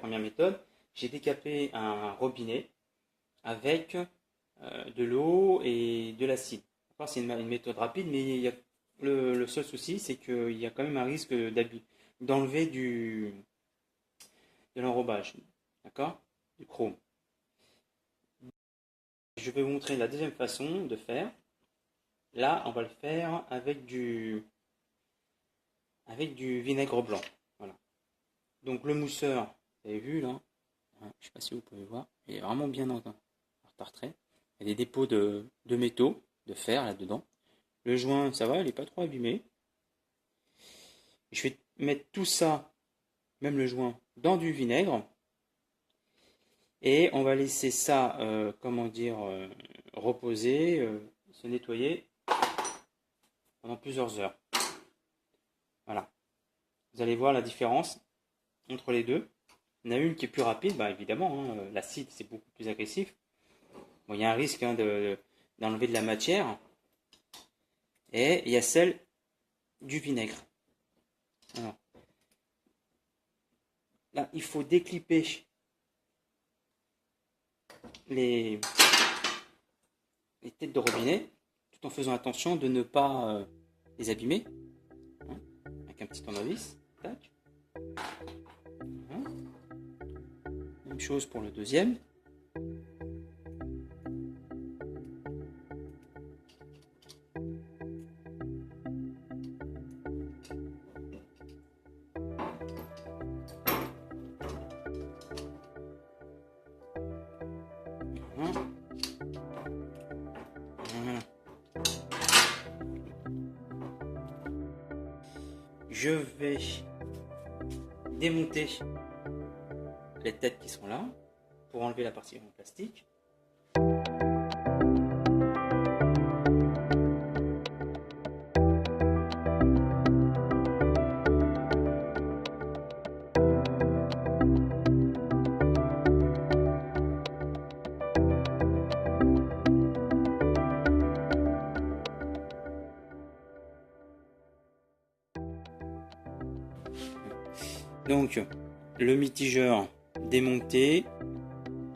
première méthode, j'ai décapé un robinet avec de l'eau et de l'acide. C'est une méthode rapide, mais il y a, le seul souci, c'est qu'il y a quand même un risque d'enlever de l'enrobage, d'accord, du chrome. Je vais vous montrer la deuxième façon de faire. Là, on va le faire avec du vinaigre blanc. Voilà. Donc le mousseur, vous avez vu là, je ne sais pas si vous pouvez voir, il est vraiment bien en retrait. Il y a des dépôts de métaux, de fer là-dedans. Le joint, ça va, il n'est pas trop abîmé. Je vais mettre tout ça, même le joint, dans du vinaigre. Et on va laisser ça, reposer, se nettoyer pendant plusieurs heures. Voilà. Vous allez voir la différence entre les deux. Il y en a une qui est plus rapide, évidemment, l'acide c'est beaucoup plus agressif. Bon, il y a un risque d'enlever de la matière. Et il y a celle du vinaigre. Alors, là, il faut déclipper les têtes de robinet, tout en faisant attention de ne pas les abîmer. Avec un petit tournevis. Tac. Voilà. Même chose pour le deuxième. Voilà. Je vais démonter les têtes qui sont là pour enlever la partie en plastique. Donc, le mitigeur démonté,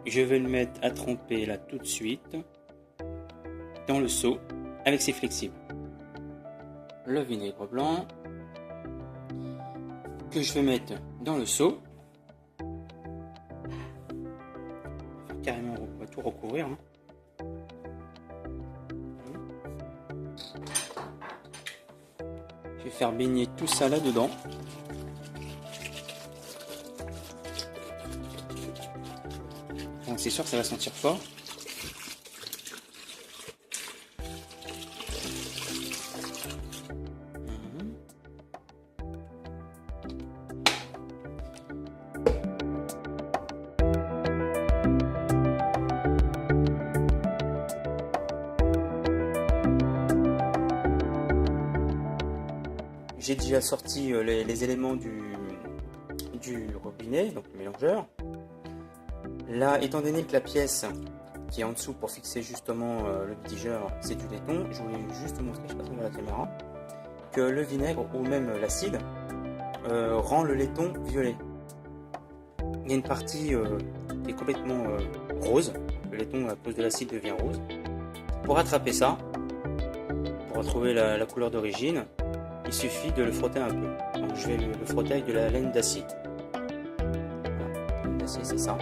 je vais le mettre à tremper là tout de suite dans le seau avec ses flexibles. Le vinaigre blanc que je vais mettre dans le seau. Carrément, on va tout recouvrir. Je vais faire baigner tout ça là-dedans. C'est sûr que ça va sentir fort. J'ai déjà sorti les éléments du robinet, donc le mélangeur. Là, étant donné que la pièce qui est en dessous pour fixer justement le mitigeur, c'est du laiton, je voulais juste vous montrer, je ne sais pas si on voit la caméra, que le vinaigre ou même l'acide rend le laiton violet. Il y a une partie qui est complètement rose, le laiton à cause de l'acide devient rose. Pour rattraper ça, pour retrouver la couleur d'origine, il suffit de le frotter un peu. Donc je vais le frotter avec de la laine d'acier. Voilà, la laine d'acier c'est ça.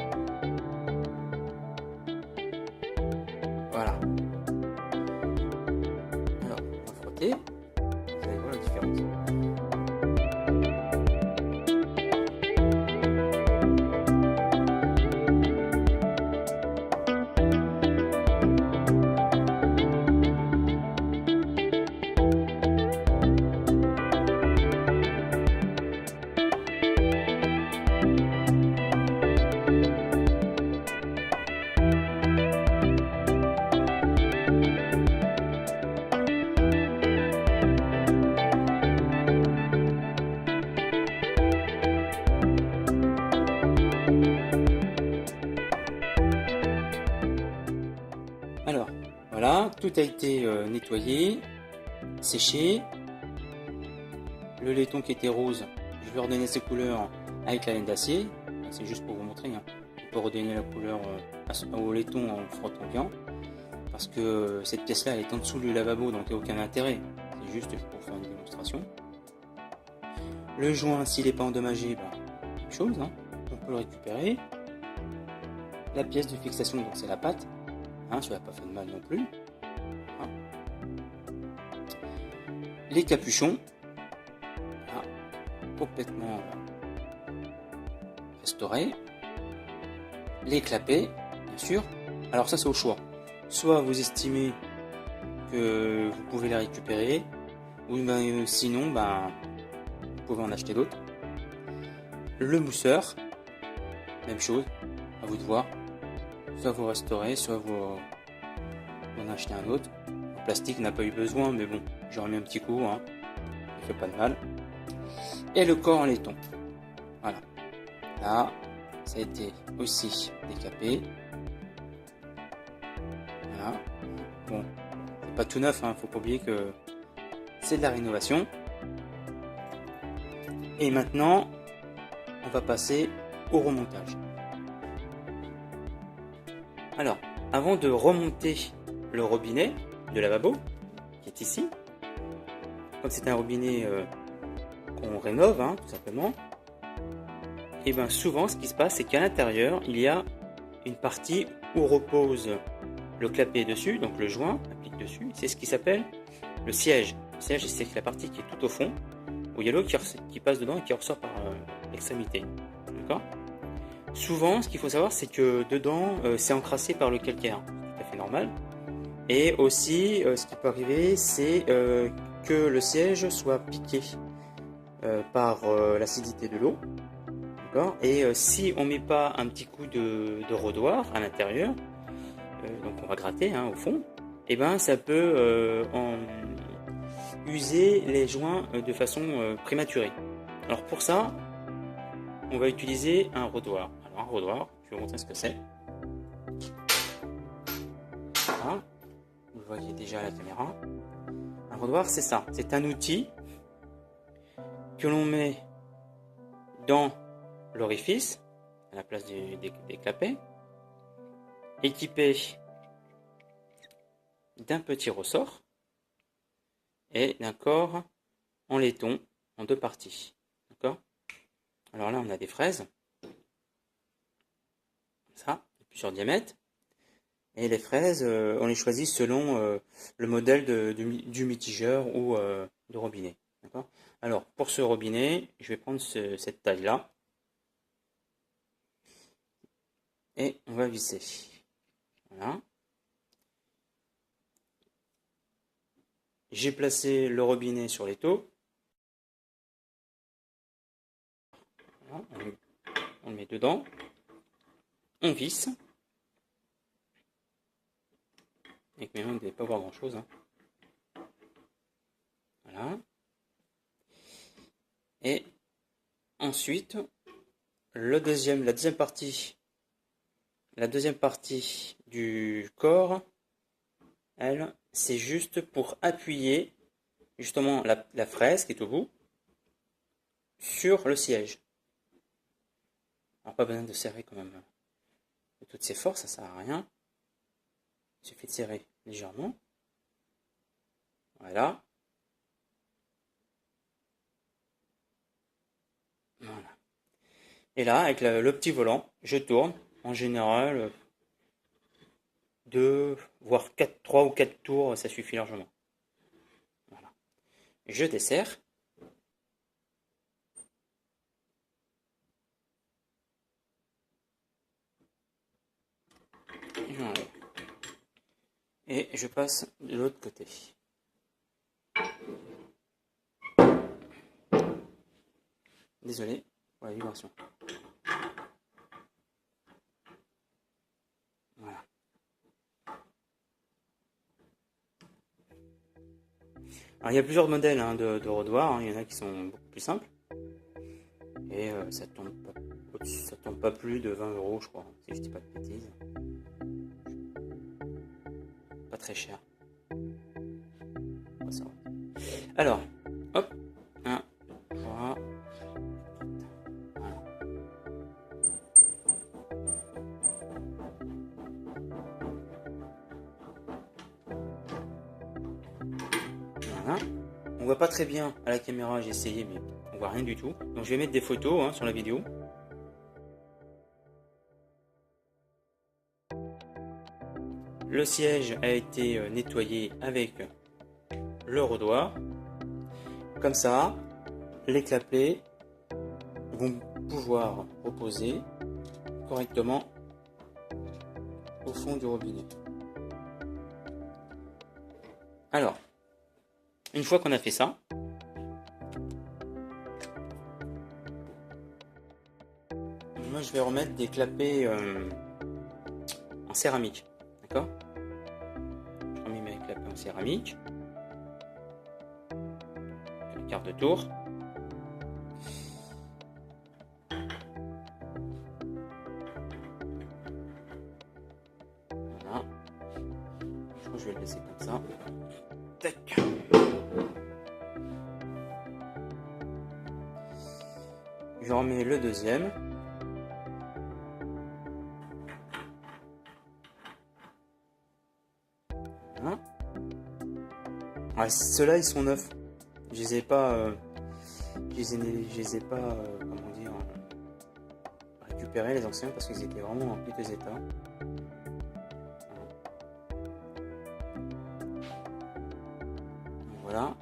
Voilà. Alors, on va frotter. Vous allez voir la différence. Alors, voilà, tout a été nettoyé, séché. Le laiton qui était rose, je vais redonner ses couleurs avec la laine d'acier. c'est juste pour vous montrer. Hein. On peut redonner la couleur au laiton en frottant bien. Parce que cette pièce-là, elle est en dessous du lavabo, donc il n'y a aucun intérêt. C'est juste pour faire une démonstration. Le joint, s'il n'est pas endommagé, même chose. Hein. On peut le récupérer. La pièce de fixation, donc c'est la patte. Hein, ça n'a pas fait de mal non plus. Voilà. Les capuchons. Voilà. Complètement restaurés. Les clapets, bien sûr. Alors ça, c'est au choix. Soit vous estimez que vous pouvez les récupérer, ou sinon, vous pouvez en acheter d'autres. Le mousseur, même chose, à vous de voir. Soit vous restaurez, soit vous en achetez un autre. Le plastique n'a pas eu besoin, mais bon, j'ai remis un petit coup, hein. Ça fait pas de mal. Et le corps en laiton. Voilà. Là, ça a été aussi décapé. Voilà. Bon, c'est pas tout neuf, hein. Faut pas oublier que c'est de la rénovation. Et maintenant, on va passer au remontage. Alors, avant de remonter le robinet de lavabo, qui est ici, comme c'est un robinet qu'on rénove, hein, tout simplement, et bien souvent ce qui se passe, c'est qu'à l'intérieur, il y a une partie où repose le clapet dessus, donc le joint applique dessus, c'est ce qui s'appelle le siège. Le siège, c'est la partie qui est tout au fond, où il y a l'eau qui passe dedans et qui ressort par l'extrémité. D'accord ? Souvent, ce qu'il faut savoir, c'est que dedans, c'est encrassé par le calcaire, c'est tout à fait normal. Et aussi, ce qui peut arriver, c'est que le siège soit piqué par l'acidité de l'eau. D'accord ? Et si on ne met pas un petit coup de rodoir à l'intérieur, donc on va gratter au fond, et ben ça peut user les joints de façon prématurée. Alors pour ça, on va utiliser un rodoir. Alors un rodoir, je vais vous montrer ce que c'est. Voilà. Vous le voyez déjà à la caméra. Un rodoir, c'est ça. C'est un outil que l'on met dans l'orifice, à la place des clapets, équipé d'un petit ressort et d'un corps en laiton en deux parties. D'accord ? Alors là, on a des fraises, ça, de plusieurs diamètres. Et les fraises, on les choisit selon le modèle du mitigeur ou de robinet. D'accord ? Alors, pour ce robinet, je vais prendre cette taille-là. Et on va visser. Voilà. J'ai placé le robinet sur l'étau. Voilà, on le met dedans. On visse. Avec mes mains, vous ne devez pas voir grand chose. Hein. Voilà. Et ensuite, la deuxième partie du corps, elle, c'est juste pour appuyer justement la fraise qui est au bout sur le siège. Alors pas besoin de serrer quand même de toutes ses forces, ça sert à rien. Il suffit de serrer légèrement. Voilà. Voilà. Et là, avec le petit volant, je tourne. En général, 2, voire 3 ou 4 tours, ça suffit largement. Voilà. Je desserre. Et je passe de l'autre côté. Désolé pour la vibration. Voilà. Alors il y a plusieurs modèles de rodoirs, il y en a qui sont beaucoup plus simples. Et ça tombe pas plus de 20 €, je crois, si je dis pas de bêtises. Pas très cher. Alors, hop, 1, 3, voilà. Voilà. On voit pas très bien à la caméra, j'ai essayé, mais on voit rien du tout. Donc je vais mettre des photos sur la vidéo. Le siège a été nettoyé avec le rodoir. Comme ça, les clapets vont pouvoir reposer correctement au fond du robinet. Alors, une fois qu'on a fait ça, moi je vais remettre des clapets en céramique, d'accord? Je remets mes clapets en céramique, quart de tour. Voilà, je crois que je vais le laisser comme ça. Tac. Je remets le deuxième. Voilà. Ah, ceux-là ils sont neufs. Je les ai pas, comment dire, récupérés les anciens parce qu'ils étaient vraiment en piteux état. Voilà.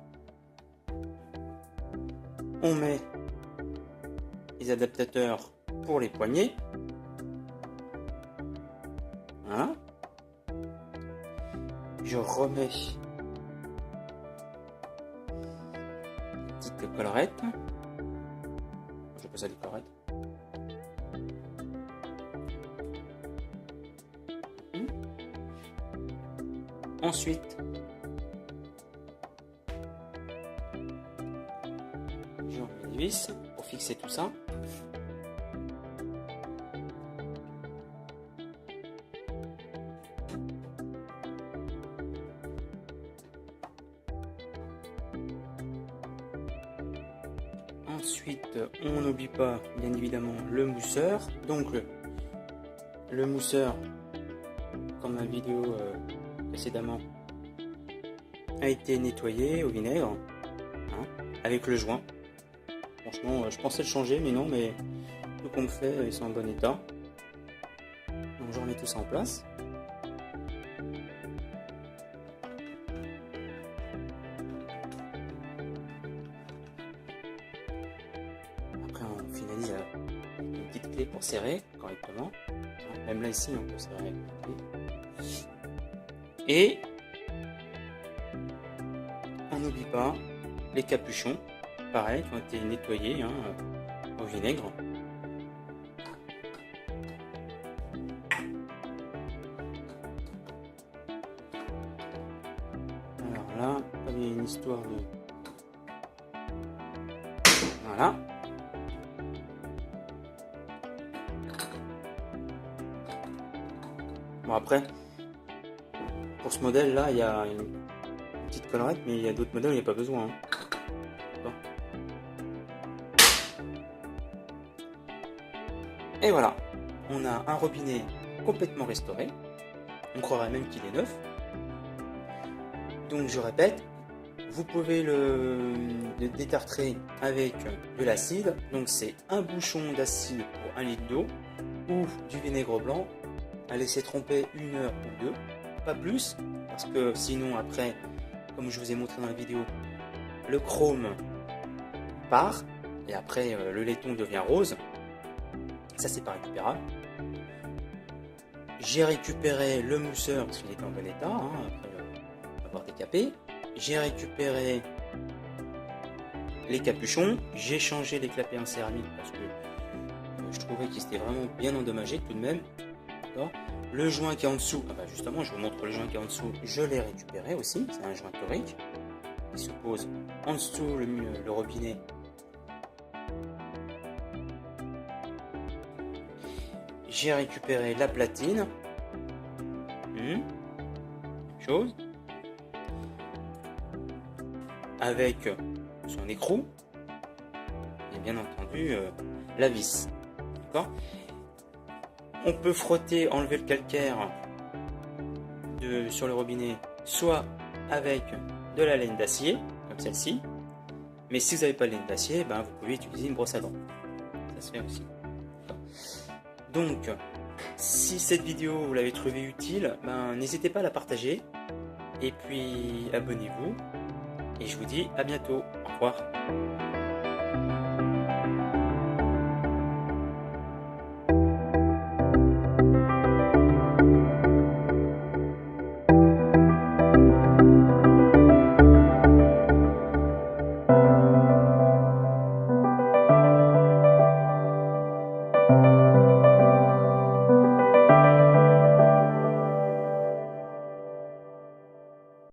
On met les adaptateurs pour les poignées. Voilà. Je remets petite collerette. Je pose ça des collerettes. Ensuite, je remets les vis pour fixer tout ça. Ensuite, on n'oublie pas bien évidemment le mousseur. Donc le mousseur, comme ma vidéo précédemment, a été nettoyé au vinaigre avec le joint. Franchement, je pensais le changer, mais non, mais tout qu'on me fait, ils sont en bon état. Donc je remets tout ça en place. On finalise avec une petite clé pour serrer correctement. Même là ici on peut serrer avec une clé. Et on n'oublie pas les capuchons, pareil, qui ont été nettoyés au vinaigre. Alors là, il y a une histoire de... Voilà. Bon après, pour ce modèle là, il y a une petite collerette, mais il y a d'autres modèles, il n'y a pas besoin. Et voilà, on a un robinet complètement restauré. On croirait même qu'il est neuf. Donc je répète, vous pouvez le détartrer avec de l'acide. Donc c'est un bouchon d'acide pour 1 litre d'eau ou du vinaigre blanc à laisser tremper 1 heure ou 2, pas plus, parce que sinon après, comme je vous ai montré dans la vidéo, le chrome part et après le laiton devient rose. Ça c'est pas récupérable. J'ai récupéré le mousseur parce qu'il était en bon état après l'avoir décapé. J'ai récupéré les capuchons. J'ai changé les clapets en céramique parce que je trouvais qu'ils étaient vraiment bien endommagés tout de même. Le joint qui est en dessous, justement je vous montre le joint qui est en dessous, je l'ai récupéré aussi, c'est un joint torique qui se pose en dessous le robinet. J'ai récupéré la platine, même chose, avec son écrou et bien entendu la vis. D'accord ? On peut frotter, enlever le calcaire sur le robinet, soit avec de la laine d'acier, comme celle-ci. Mais si vous n'avez pas de laine d'acier, ben, vous pouvez utiliser une brosse à dents. Ça se fait aussi. Donc, si cette vidéo vous l'avez trouvée utile, ben, n'hésitez pas à la partager. Et puis abonnez-vous. Et je vous dis à bientôt. Au revoir.